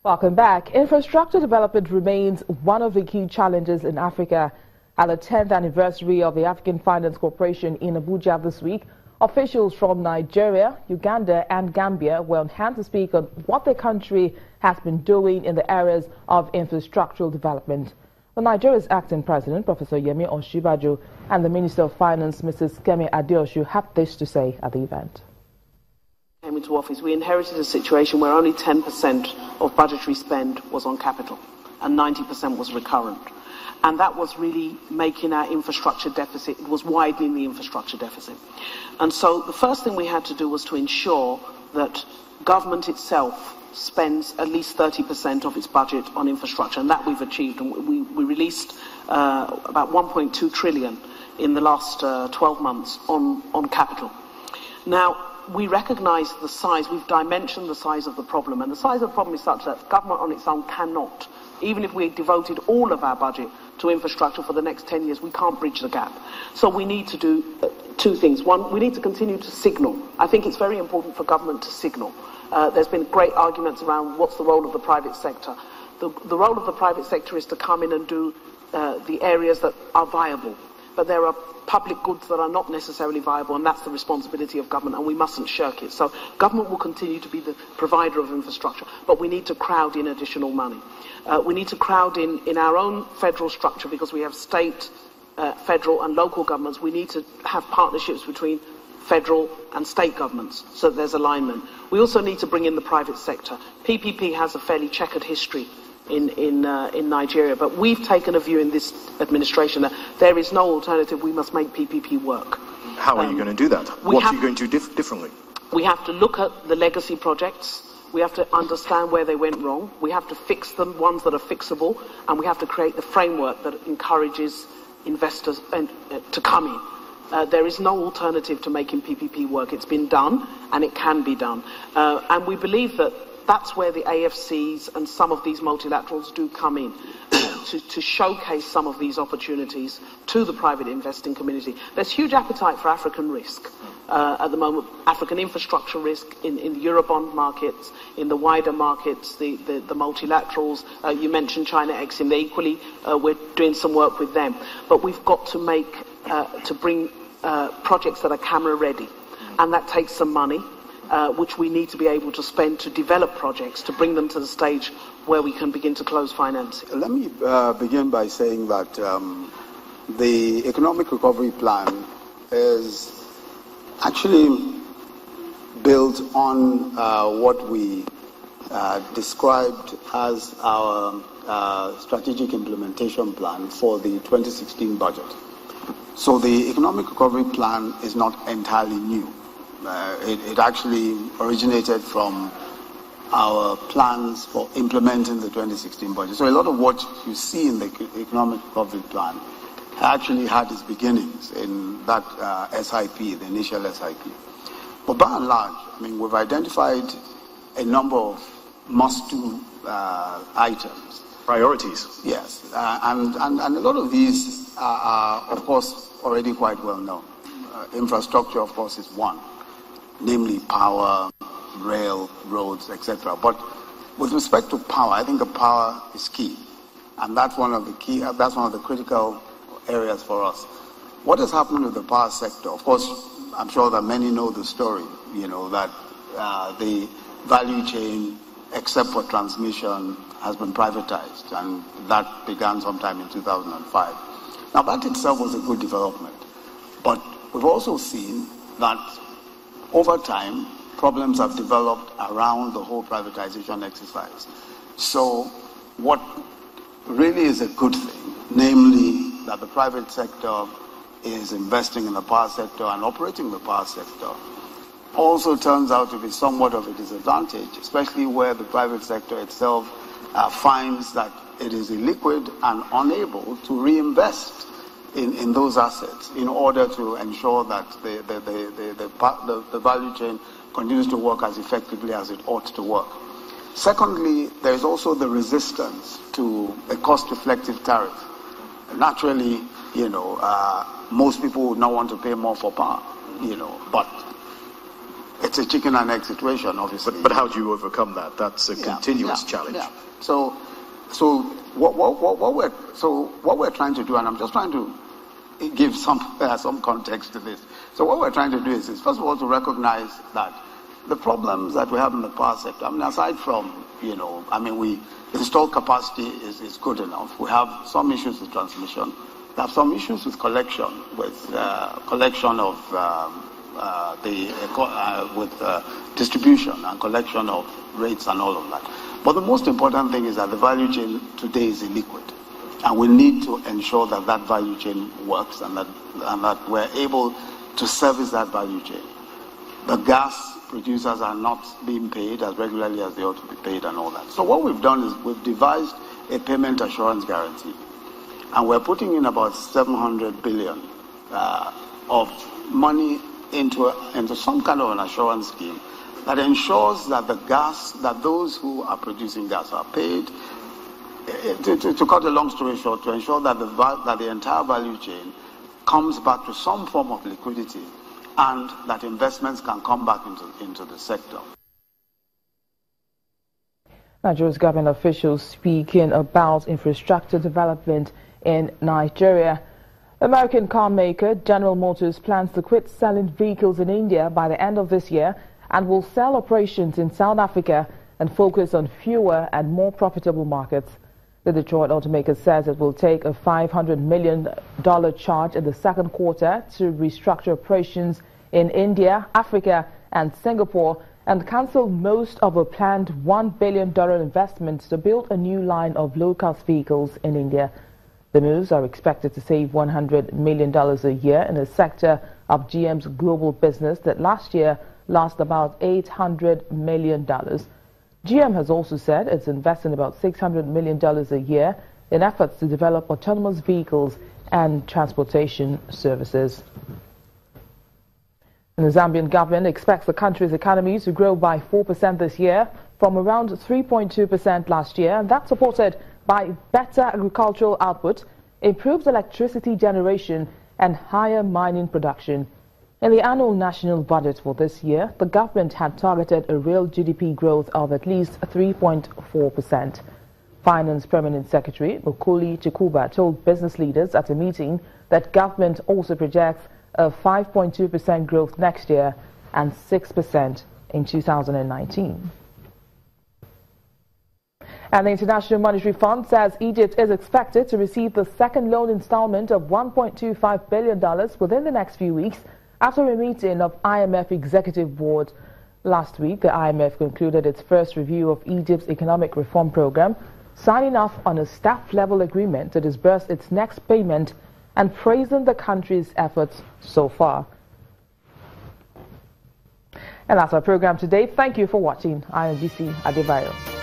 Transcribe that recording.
Welcome back. Infrastructure development remains one of the key challenges in Africa. At the 10th anniversary of the African Finance Corporation in Abuja this week, officials from Nigeria, Uganda and Zambia were on hand to speak on what their country has been doing in the areas of infrastructural development. The Nigeria's acting president, Professor Yemi Osinbajo, and the Minister of Finance, Mrs. Kemi Adeosun, had this to say at the event. Came into office, we inherited a situation where only 10% of budgetary spend was on capital and 90% was recurrent. And that was really making our infrastructure deficit, it was widening the infrastructure deficit. And so the first thing we had to do was to ensure that government itself spends at least 30% of its budget on infrastructure, and that we've achieved. And we released about 1.2 trillion in the last 12 months on capital. Now, we recognise the size, we've dimensioned the size of the problem, and the size of the problem is such that government on its own cannot, even if we devoted all of our budget to infrastructure for the next 10 years, we can't bridge the gap. So we need to do two things. One, we need to continue to signal. I think it's very important for government to signal. There's been great arguments around what's the role of the private sector. The role of the private sector is to come in and do the areas that are viable. But there are public goods that are not necessarily viable, and that's the responsibility of government, and we mustn't shirk it. So government will continue to be the provider of infrastructure, but we need to crowd in additional money. We need to crowd in our own federal structure, because we have state, federal and local governments. We need to have partnerships between federal and state governments so that there's alignment. We also need to bring in the private sector. PPP has a fairly checkered history in Nigeria, but we've taken a view in this administration that there is no alternative. We must make PPP work. How are you going to do that? What are you going to do differently? We have to look at the legacy projects. We have to understand where they went wrong. We have to fix them, ones that are fixable, and we have to create the framework that encourages investors to come in. There is no alternative to making PPP work. It's been done, and it can be done. And we believe that that's where the AFCs and some of these multilaterals do come in, to showcase some of these opportunities to the private investing community. There's huge appetite for African risk at the moment, African infrastructure risk in the Eurobond markets, in the wider markets, the multilaterals. You mentioned China Exim, they equally, we're doing some work with them. But we've got to bring projects that are camera ready, and that takes some money. Which we need to be able to spend to develop projects, to bring them to the stage where we can begin to close financing. Let me begin by saying that the economic recovery plan is actually built on what we described as our strategic implementation plan for the 2016 budget. So the economic recovery plan is not entirely new. It actually originated from our plans for implementing the 2016 budget. So a lot of what you see in the economic recovery plan actually had its beginnings in that SIP, the initial SIP. But by and large, I mean, we've identified a number of must-do items. Priorities. Yes, and a lot of these are, of course, already quite well known. Infrastructure, of course, is one. Namely power, rail, roads, etc. But with respect to power, I think the power is key, and that's one of the critical areas for us. What has happened with the power sector? Of course, I'm sure that many know the story. You know that the value chain, except for transmission, has been privatized, and that began sometime in 2005. Now, that itself was a good development, but we've also seen that over time, problems have developed around the whole privatization exercise. So what really is a good thing, namely that the private sector is investing in the power sector and operating the power sector, also turns out to be somewhat of a disadvantage, especially where the private sector itself finds that it is illiquid and unable to reinvest in those assets in order to ensure that the value chain continues to work as effectively as it ought to work. Secondly, there is also the resistance to a cost-reflective tariff. Naturally, most people would not want to pay more for power, but a it's a chicken and egg situation, obviously. But how do you overcome that? That's a continuous challenge. Yeah. So what we're trying to do, and I'm just trying to give some context to this. So what we're trying to do is first of all to recognize that the problems that we have in the power sector, I mean, aside from, the installed capacity is good enough. We have some issues with transmission. We have some issues with collection, with distribution and collection of rates and all of that. But the most important thing is that the value chain today is illiquid. And we need to ensure that that value chain works and that we're able to service that value chain. The gas producers are not being paid as regularly as they ought to be paid and all that. So what we've done is we've devised a payment assurance guarantee. And we're putting in about 700 billion of money into some kind of an assurance scheme that ensures that that those who are producing gas are paid. To cut a long story short, to ensure that the entire value chain comes back to some form of liquidity and that investments can come back into the sector. Nigeria's government officials speaking about infrastructure development in Nigeria. American car maker General Motors plans to quit selling vehicles in India by the end of this year and will sell operations in South Africa and focus on fewer and more profitable markets. The Detroit automaker says it will take a $500 million charge in the second quarter to restructure operations in India, Africa and Singapore and cancel most of a planned $1 billion investment to build a new line of low-cost vehicles in India. The moves are expected to save $100 million a year in a sector of GM's global business that last year lost about $800 million. GM has also said it's investing about $600 million a year in efforts to develop autonomous vehicles and transportation services. And the Zambian government expects the country's economy to grow by 4% this year from around 3.2% last year, and that's supported by better agricultural output, improved electricity generation and higher mining production. In the annual national budget for this year, the government had targeted a real GDP growth of at least 3.4%. Finance Permanent Secretary Mukuli Chikuba told business leaders at a meeting that government also projects a 5.2% growth next year and 6% in 2019. And the International Monetary Fund says Egypt is expected to receive the second loan installment of $1.25 billion within the next few weeks after a meeting of IMF Executive Board. Last week, the IMF concluded its first review of Egypt's economic reform program, signing off on a staff-level agreement to disburse its next payment and praising the country's efforts so far. And that's our program today. Thank you for watching. I am BC Adebayo.